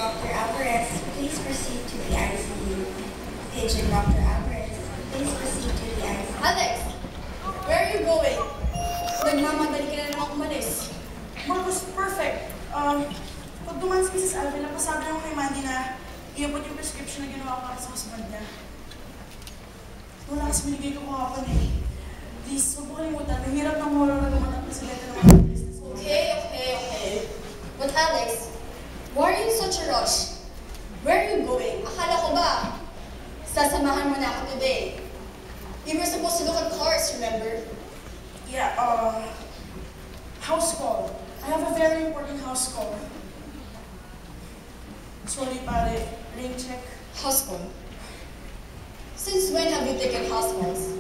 Dr. Alvarez, please proceed to the ICU. Paging Dr. Alvarez, please proceed to the ICU. Alex, where are you going? Nagmamadali ka na naman umalis. Marcos, perfect. Pag dumaan si Mrs. Alvin, napasabi lang kay Mandy na iabot yung prescription na ginawa ko para sa husband niya. Wala kasi binigay ko kahapon eh. Please, huwag mo kalimutan. Mahirap ng moral na gumanap na sila ng mga business. Okay. But Alex, why are you in such a rush? Where are you going? Akala ko ba, sasamahan mo na ako today? We were supposed to look at cars, remember? Yeah, house call. I have a very important house call. Sorry, pare. Rain check. House call? Since when have you taken house calls?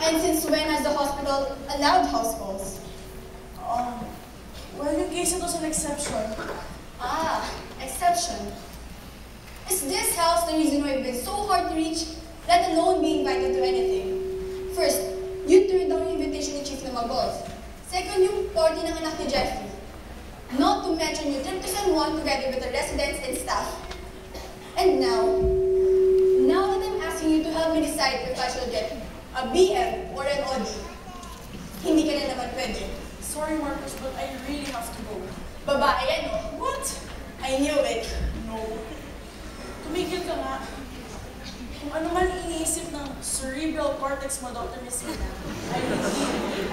And since when has the hospital allowed house calls? Well, yung case ito is an exception. Ah, exception. Is this house the reason why you've been so hard to reach, let alone be invited to anything? First, you turned down the invitation ni Chief na mag-golf. Second, yung party ng anak ni Jeffrey. Not to mention your trip to San Juan together with the residents and staff. And now that I'm asking you to help me decide if I should get a BM or an Audi, hindi ka na naman pwede. Sorry, Marcos, but I really have to go. Babae yan, no? What? I knew it. No. Tumigil ka nga. Kung ano man iniisip ng cerebral cortex mo, Dr. Messina, I really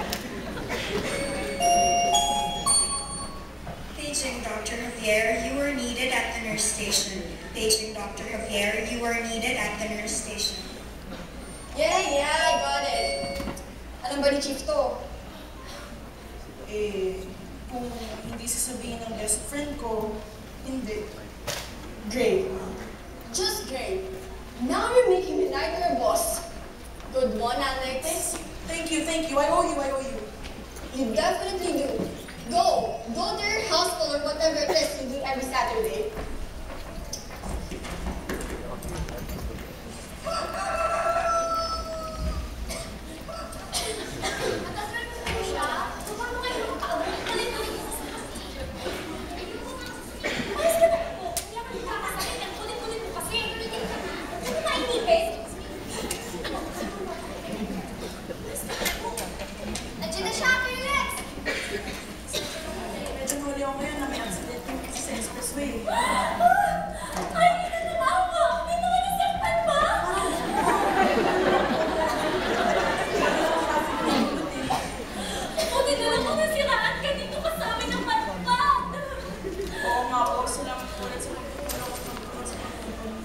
Paging Dr. Javier, you are needed at the nurse station. Paging Dr. Javier, you are needed at the nurse station. Yeah, I got it. Alam ba ni Chief to? Kung hindi sasabihin ng best friend ko, hindi. Great. Just great. Now you're making me like your boss. Good one, Alex. Thank you. I owe you. You definitely do. Go to your house call or whatever it is you do every Saturday. Medyo huli ako ngayon na may accident yung sa expressway. Oo nga po, salamat po ulit sa pagtutulong ko sa pagtutulong.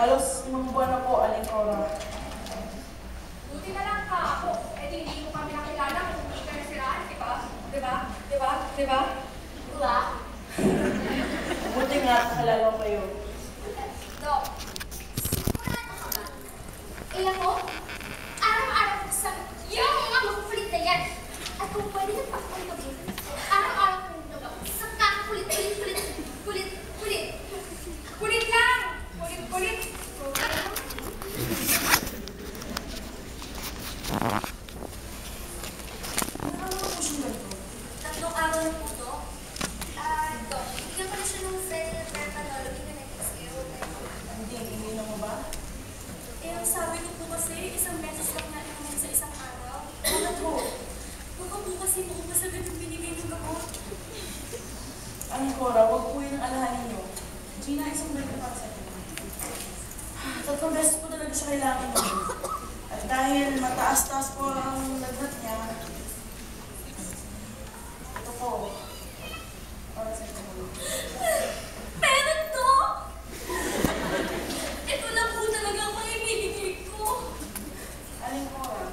Halos imang buwan na po, Aling Cora. Buti na lang ka ako. Eh, di hindi mo kami nakilala kung hindi ka nasiraan, di ba? Di ba? Wala. Buti nga, nakalala ko kayo. Dok, sigurado ka ba? Eh ako, araw-araw ko sa yung mga makukulit na yan. At kung pwede na pakul kami, araw-araw ko nung dalaw. Sa kakakulit. Kulit lang! Kulit. Tatlong araw na po to. Dok, bigyan ko na siya ng fentanyl na nag-skill. Hindi na mo ba? Eh, ang sabi ko po kasi, isang beses lang natin sa isang araw. Bakit ho? Baka po kasi bukas agad yung binigay ng gamot. Aling Cora, huwag po yun ang alahanin niyo. Gina, isang break na para sa inyo. Tatlong beses po talaga siya kailangan mo. At dahil mataas-taas po ang lagnat niya, ito po, para sa inyo. Meron to! Ito lang po talaga ang maibibigay ko. Aling Cora,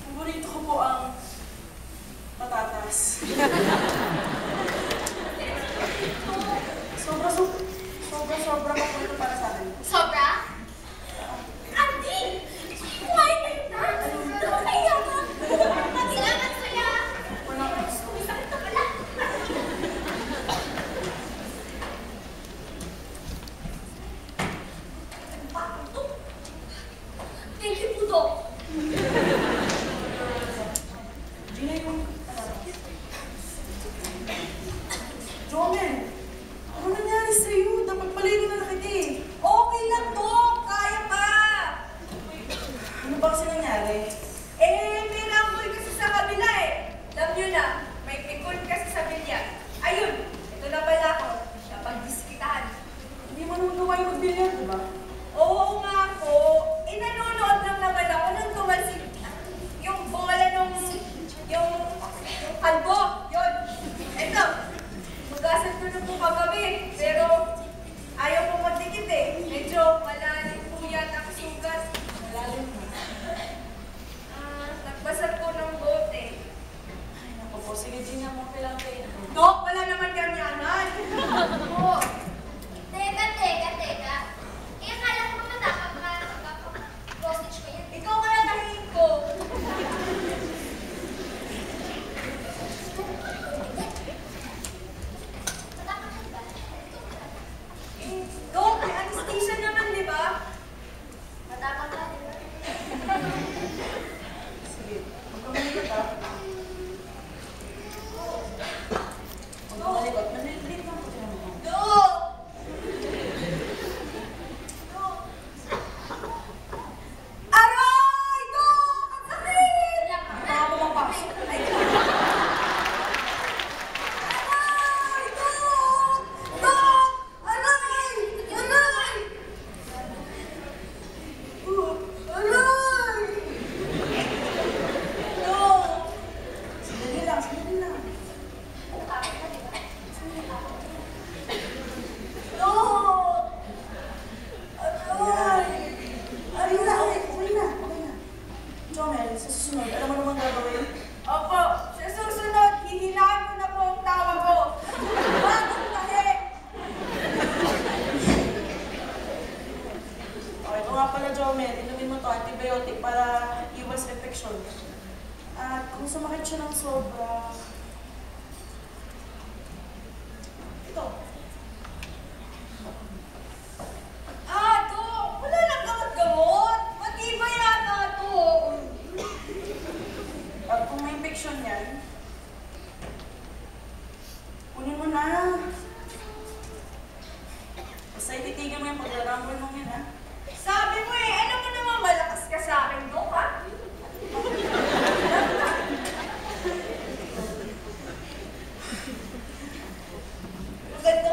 paborito ko po ang patatas. Sobra pa po ito para sa akin. Sobra? Andi! Why like that? Kaya ka! Salamat, kuya! Walang Sakit na pala. Jomel, ano nangyari sa'yo? Dapat paligo na nakita eh. Okay lang, Dok! Kaya pa! Ano ba kasi nangyari? May rambol kasi sa kabila eh. Alam nyo na, may pikon kasi sa bilya. Ayun, ito na pala ako. Napag-diskitahan. Hindi mo naman gawain mag-billiard, di ba? Oo nga po. Nanonood lang naman ako nang tumalsik. Yung bola nung... yung kalbo. Yun. Ito. Magasan ko na po kagabi. Pero ayaw ko magdikit eh. Medyo malalim po yata ang sugat. Malalim mo. Nagbasag ko ng bote. Ay, naku po. Sige, Gina, mo kailangan kayo. Dok, wala naman ganyanan. Oo. Teka. Eh, akala ko ba matapang ka cross-stitch ko yan? Ikaw kaya tahingin ko. Matapang ka ba? Dok, may anesthesia naman, di ba? Matapang ka, di ba? Sige, magkamalikot ah. Magkamalikot. Malilit lang po sila mo. Dok! Aray! Dok! Ang sakit! Wala ka. Baka pumapasok. Ay, aray! Dok! Dok! Aray! Aray! Aray! Dok! Sandali lang, sandali lang. Matapang ka, di ba? Dok! Aray! Ayun na, okay na. Jomel, sa susunod, alam mo naman gagawin? Opo, sa susunod, hihilahin ko na po ang tawa ko. Bagong tahi! Okay, ito nga pala, Jomel. Inumin mo to, antibiotic para iwas infection. At kung sumakit siya ng sobra... Ito. Dok! Wala lang gamot-gamot. Matibay yata to. At kung may infection yan, kunin mo na. Basta ititigil mo yung paglalambol mo yun, ha? Sabi mo ano mo naman malakas ka sa akin, Dok, ha? Ang ganda